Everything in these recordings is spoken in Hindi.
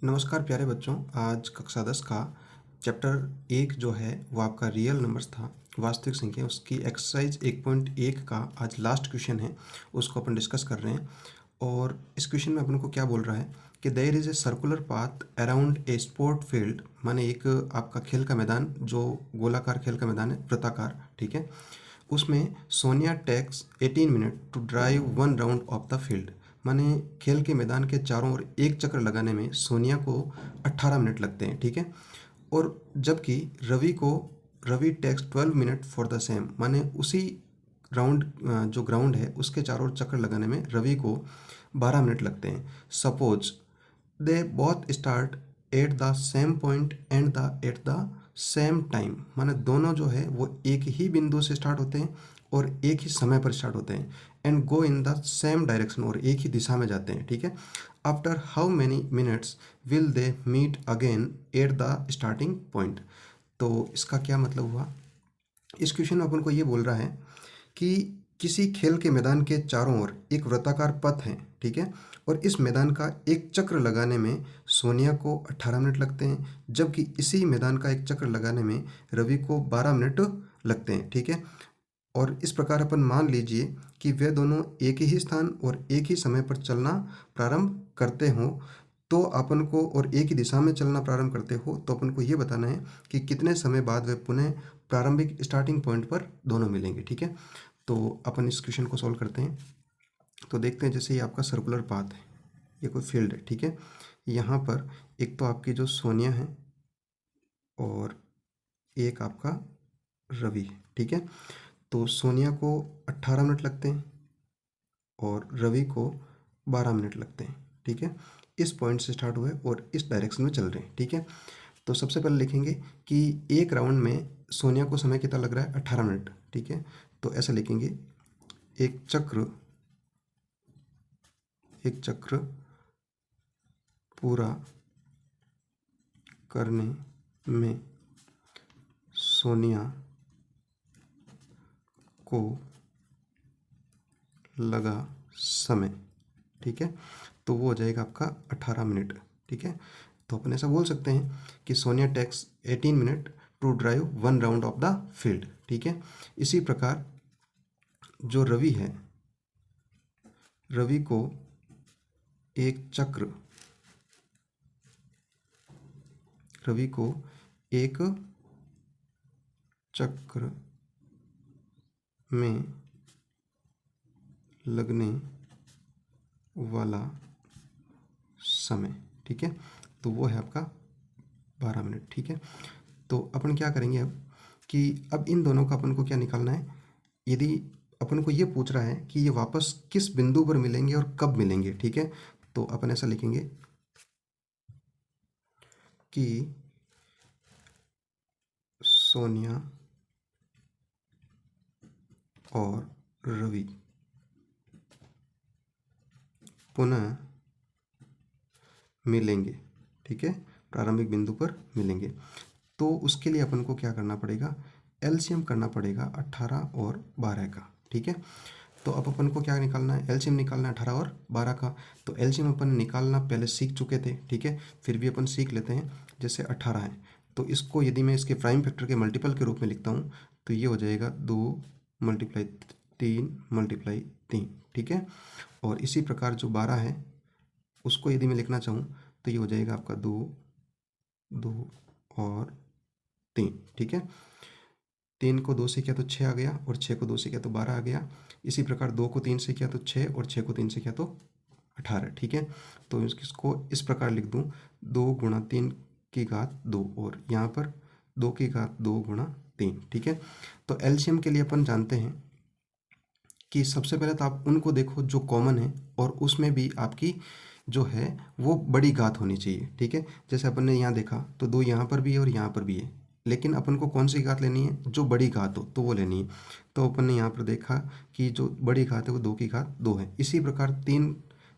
नमस्कार प्यारे बच्चों। आज कक्षा 10 का चैप्टर 1 जो है वो आपका रियल नंबर्स था, वास्तविक संख्या। उसकी एक्सरसाइज 1.1 का आज लास्ट क्वेश्चन है, उसको अपन डिस्कस कर रहे हैं। और इस क्वेश्चन में अपन को क्या बोल रहा है कि there is a circular path around a sport field, माने एक आपका खेल का मैदान, जो गोलाकार खेल का मैदान है, वृत्ताकार, ठीक है। उसमें Sonia takes 18 minute to drive 1 round of the field, माने खेल के मैदान के चारों ओर एक चक्कर लगाने में सोनिया को 18 मिनट लगते हैं, ठीक है। और जबकि Ravi takes 12 minute for the same, माने उसी राउंड जो ग्राउंड है उसके चारों ओर चक्कर लगाने में रवि को 12 मिनट लगते हैं। Suppose they both start at the same point and the at the same time, माने दोनों जो है वो एक ही बिंदु से स्टार्ट होते हैं और एक ही समय पर स्टार्ट होते हैं, and go in the same direction, और एक ही दिशा में जाते हैं, ठीक है। After how many minutes will they meet again at the starting point. तो इसका क्या मतलब हुआ? इस क्वेश्चन में अपन को ये बोल रहा है कि किसी खेल के मैदान के चारों ओर एक वृत्ताकार पथ है, ठीक है। और इस मैदान का एक चक्र लगाने में सोनिया को 18 मिनट लगते हैं, जबकि इसी मैदान का एक चक्र लगाने में रवि को 12 मिनट लगते हैं, ठीक है। और इस प्रकार अपन मान लीजिए कि वे दोनों एक ही स्थान और एक ही समय पर चलना प्रारंभ करते हों, तो अपन को, और एक ही दिशा में चलना प्रारंभ करते हो, तो अपन को ये बताना है कि कितने समय बाद वे पुनः प्रारंभिक स्टार्टिंग पॉइंट पर दोनों मिलेंगे, ठीक है। तो अपन इस क्वेश्चन को सॉल्व करते हैं। तो देखते हैं, जैसे ये आपका सर्कुलर पाथ है, ये कोई फील्ड है, ठीक है। यहाँ पर एक तो आपकी जो सोनिया है और एक आपका रवि है, ठीक है। तो सोनिया को 18 मिनट लगते हैं और रवि को 12 मिनट लगते हैं, ठीक है। इस पॉइंट से स्टार्ट हुए और इस डायरेक्शन में चल रहे हैं, ठीक है। तो सबसे पहले लिखेंगे कि एक राउंड में सोनिया को समय कितना लग रहा है, 18 मिनट, ठीक है। तो ऐसे लिखेंगे, एक चक्र पूरा करने में सोनिया को लगा समय, ठीक है। तो वो हो जाएगा आपका 18 मिनट, ठीक है। तो अपन ऐसा बोल सकते हैं कि Sonia takes 18 minute to drive 1 round of the field, ठीक है। इसी प्रकार जो रवि है, रवि को एक चक्र में लगने वाला समय, ठीक है। तो वो है आपका 12 मिनट, ठीक है। तो अपन क्या करेंगे अब कि अब इन दोनों का अपन को क्या निकालना है। यदि अपन को ये पूछ रहा है कि ये वापस किस बिंदु पर मिलेंगे और कब मिलेंगे, ठीक है। तो अपन ऐसा लिखेंगे कि सोनिया और रवि पुनः मिलेंगे, ठीक है, प्रारंभिक बिंदु पर मिलेंगे। तो उसके लिए अपन को क्या करना पड़ेगा, एलसीएम करना पड़ेगा 18 और 12 का, ठीक है। तो अब अपन को क्या निकालना है, एलसीएम निकालना है 18 और 12 का। तो एलसीएम अपन निकालना पहले सीख चुके थे, ठीक है, फिर भी अपन सीख लेते हैं। जैसे 18 है, तो इसको यदि मैं इसके प्राइम फैक्टर के मल्टीपल के रूप में लिखता हूँ तो ये हो जाएगा 2 मल्टीप्लाई 3 मल्टीप्लाई 3, ठीक है। और इसी प्रकार जो 12 है उसको यदि मैं लिखना चाहूँ तो ये हो जाएगा आपका 2 2 और 3, ठीक है। 3 को 2 से किया तो 6 आ गया, और 6 को 2 से किया तो 12 आ गया। इसी प्रकार 2 को 3 से किया तो 6, और 6 को 3 से किया तो 18, ठीक है। तो इसको इस प्रकार लिख दूँ, 2 गुणा 3 की घात 2, और यहाँ पर 2 की घात 2 गुणा 3, ठीक है। तो एलसीएम के लिए अपन जानते हैं कि सबसे पहले तो आप उनको देखो जो कॉमन है, और उसमें भी आपकी जो है वो बड़ी घात होनी चाहिए, ठीक है। जैसे अपन ने यहाँ देखा तो 2 यहाँ पर भी है और यहाँ पर भी है, लेकिन अपन को कौन सी घात लेनी है, जो बड़ी घात हो तो वो लेनी है। तो अपन ने यहाँ पर देखा कि जो बड़ी घात है वो 2 की घात 2 है। इसी प्रकार 3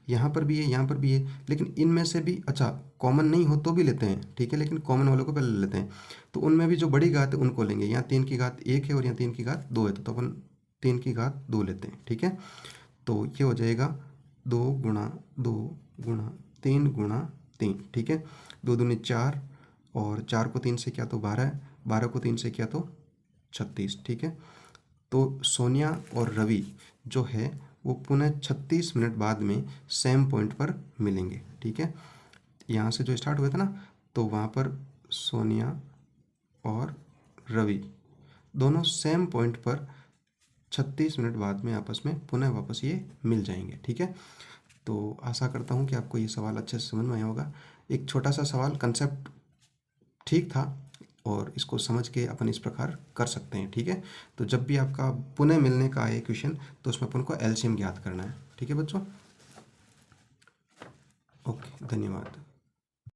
यहाँ पर भी है, यहाँ पर भी है, लेकिन इनमें से भी अच्छा कॉमन नहीं हो तो भी लेते हैं, ठीक है, लेकिन कॉमन वालों को पहले लेते हैं। तो उनमें भी जो बड़ी घात है उनको लेंगे। यहाँ 3 की घात 1 है और यहाँ 3 की घात 2 है, तो अपन 3 की घात 2 लेते हैं, ठीक है। तो ये हो जाएगा 2 गुणा 2 गुणा 3 गुणा 3, ठीक है। 2 दूनी 4 और 4 को 3 से किया तो 12, 12 को 3 से किया तो 36, ठीक है। तो सोनिया और रवि जो है वो पुनः 36 मिनट बाद में सेम पॉइंट पर मिलेंगे, ठीक है। यहाँ से जो स्टार्ट हुए थे ना, तो वहाँ पर सोनिया और रवि दोनों सेम पॉइंट पर 36 मिनट बाद में आपस में पुनः वापस ये मिल जाएंगे, ठीक है। तो आशा करता हूँ कि आपको ये सवाल अच्छे से समझ में आया होगा। एक छोटा सा सवाल, कंसेप्ट ठीक था और इसको समझ के अपन इस प्रकार कर सकते हैं, ठीक है। तो जब भी आपका पुनः मिलने का आए क्वेश्चन तो उसमें अपन को एलसीएम ज्ञात करना है, ठीक है बच्चों। ओके, धन्यवाद।